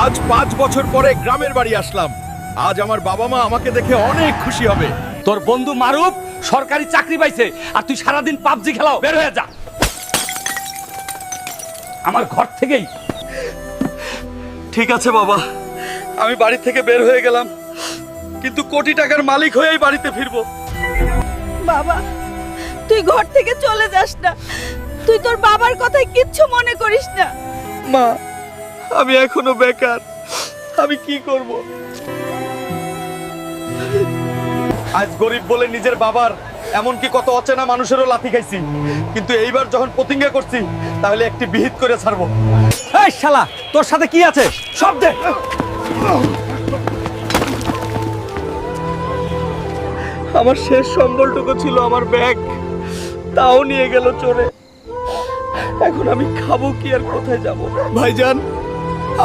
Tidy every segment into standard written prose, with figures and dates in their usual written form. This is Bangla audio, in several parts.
আজ 5 বছর পরে গ্রামের বাড়ি আসলাম। আজ আমার বাবা মা আমাকে দেখে অনেক খুশি হবে। তোর বন্ধু মারুফ সরকারি চাকরি পাইছে আর তুই সারাদিন পাবজি খেলাও। বের হয়ে যা আমার ঘর থেকেই। ঠিক আছে বাবা, আমি বাড়ি থেকে বের হয়ে গেলাম, কিন্তু কোটি টাকার মালিক হয়েই বাড়িতে ফিরবো। বাবা, তুই ঘর থেকে চলে যাস না। তুই তোর বাবার কথায় কিচ্ছু মনে করিস না। মা, আমি এখনো বেকার, আমি কি করব? আজ গরিব বলে নিজের বাবার, এমনকি কত অচেনা মানুষেরও লাথি খাইছি, কিন্তু এইবার যখন প্রতিজ্ঞা করছি তাহলে একটি বিহিত করে ছাড়বো। এই শালা, তোর সাথে কি আছে সব দে। আমার শেষ সম্বলটুকু ছিল আমার ব্যাগ, তাও নিয়ে গেল চোরে। এখন আমি খাবো কি আর কোথায় যাব? ভাইজান,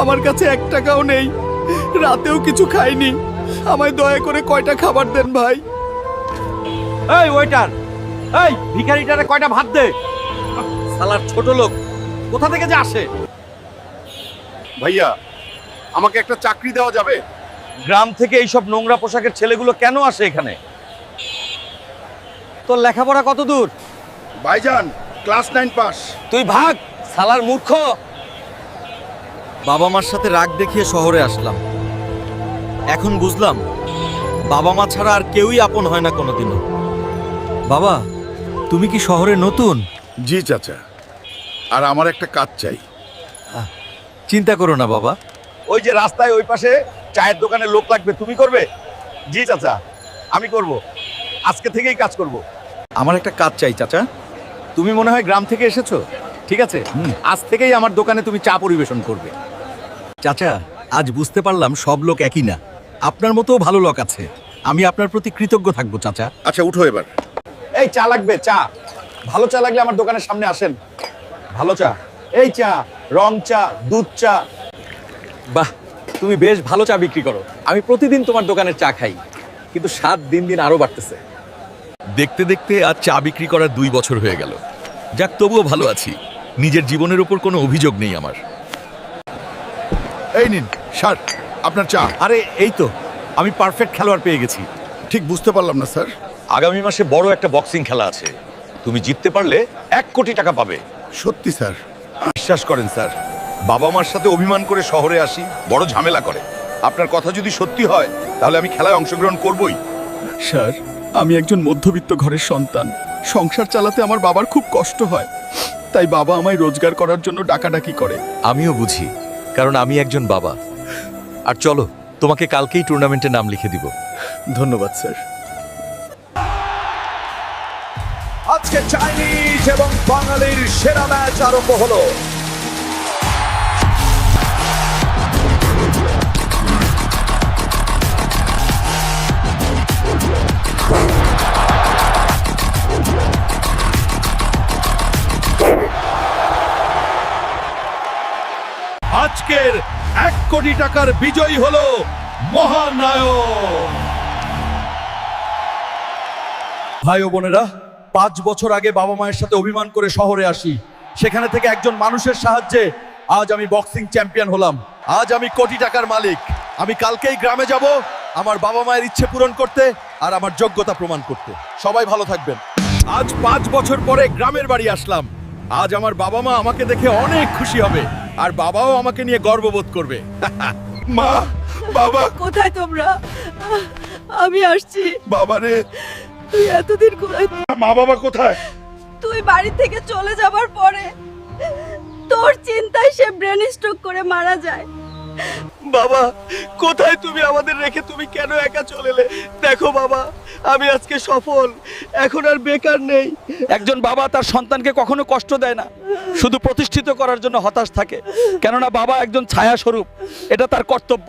আমার কাছে 1 টাকাও নেই, রাতেও কিছু খাইনি, আমায় দয়া করে কয়টা খাবার দেন ভাই। এই ওয়েটার, এই ভিখারিটারে কয়টা ভাত দে। শালার ছোট লোক কোথা থেকে যে আসে। ভাইয়া, আমাকে একটা চাকরি দেওয়া যাবে? গ্রাম থেকে এইসব নোংরা পোশাকের ছেলেগুলো কেন আসে এখানে? তোর লেখাপড়া কত দূর? ভাইজান, ক্লাস 9 পাস। তুই ভাগ শালার মূর্খ। বাবা মার সাথে রাগ দেখিয়ে শহরে আসলাম। এখন বুঝলাম বাবা মা ছাড়া আর কেউই আপন হয় না কোনোদিনও। বাবা, তুমি কি শহরে নতুন? জি চাচা, আর আমার একটা কাজ চাই। চিন্তা করো না বাবা, ওই যে রাস্তায় ওই পাশে চায়ের দোকানে লোক লাগবে, তুমি করবে? জি চাচা, আমি করব, আজকে থেকেই কাজ করব। আমার একটা কাজ চাই চাচা। তুমি মনে হয় গ্রাম থেকে এসেছো, ঠিক আছে? আজ থেকেই আমার দোকানে তুমি চা পরিবেশন করবে। চাচা, আজ বুঝতে পারলাম সব লোক একই না, আপনার মতোও ভালো লোক আছে। আমি আপনার প্রতি কৃতজ্ঞ থাকবো চাচা। আচ্ছা, উঠো এবার। এই চা লাগবে, চা। ভালো চা লাগলে আমার দোকানের সামনে আসেন। ভালো চা, এই চা, রং চা, দুধ চা। বাহ, তুমি বেশ ভালো চা বিক্রি করো। আমি প্রতিদিন তোমার দোকানের চা খাই, কিন্তু স্বাদ দিন দিন আরো বাড়তেছে। দেখতে দেখতে আজ চা বিক্রি করার 2 বছর হয়ে গেল। যাক, তবুও ভালো আছি। নিজের জীবনের উপর কোনো অভিযোগ নেই আমার। এই নিন স্যার, আপনার চা। আরে এই তো, আমি পারফেক্ট খেলোয়াড় পেয়ে গেছি। ঠিক বুঝতে পারলাম না স্যার। আগামী মাসে বড় একটা বক্সিং খেলা আছে, তুমি জিততে পারলে 1 কোটি টাকা পাবে। সত্যি স্যার? বিশ্বাস করেন স্যার, বাবা মার সাথে অভিমান করে শহরে আসি, বড় ঝামেলা করে। আপনার কথা যদি সত্যি হয় তাহলে আমি খেলায় অংশগ্রহণ করবই। স্যার, আমি একজন মধ্যবিত্ত ঘরের সন্তান। সংসার চালাতে আমার বাবার খুব কষ্ট হয়, তাই বাবা আমায় রোজগার করার জন্য ডাকাডাকি করে। আমিও বুঝি, কারণ আমি একজন বাবা। আর চলো, তোমাকে কালকেই টুর্নামেন্টে নাম লিখে দিব। ধন্যবাদ স্যার। আজকে চাইনিজ এবং বাঙালির সেরা ম্যাচ আরম্ভ হলো। আজকের 1 কোটি টাকার বিজয়ী হলো মহানায়ক। ভাই ও বোনেরা, 5 বছর আগে বাবা মায়ের সাথে অভিমান করে শহরে আসি। সেখানে থেকে একজন মানুষের সাহায্যে আজ আমি বক্সিং চ্যাম্পিয়ন হলাম। আজ আমি কোটি টাকার মালিক। আমি কালকেই গ্রামে যাব আমার বাবা মায়ের ইচ্ছে পূরণ করতে আর আমার যোগ্যতা প্রমাণ করতে। সবাই ভালো থাকবেন। আজ 5 বছর পরে গ্রামের বাড়ি আসলাম। আজ আমার বাবা মা আমাকে দেখে অনেক খুশি হবে, আর বাবাও আমাকে নিয়ে গর্ববোধ করবে। মা, বাবা, কোথায় তোমরা? আমি আসছি। বাবারে। তুই এতদিন কোথায়? মা বাবা কোথায়? তুই বাড়ি থেকে চলে যাবার পরে তোর চিন্তায় সে ব্রেন স্ট্রোক করে মারা যায়। বাবা, কোথায় তুমি আমাদের রেখে তুমি কেন একা চলে এলে? দেখো বাবা, আমি আজকে সফল, এখন আর বেকার নেই। একজন বাবা তার সন্তানকে কখনো কষ্ট দেয় না, শুধু প্রতিষ্ঠিত করার জন্য হতাশ থাকে। কেননা বাবা একজন ছায়া স্বরূপ, এটা তার কর্তব্য।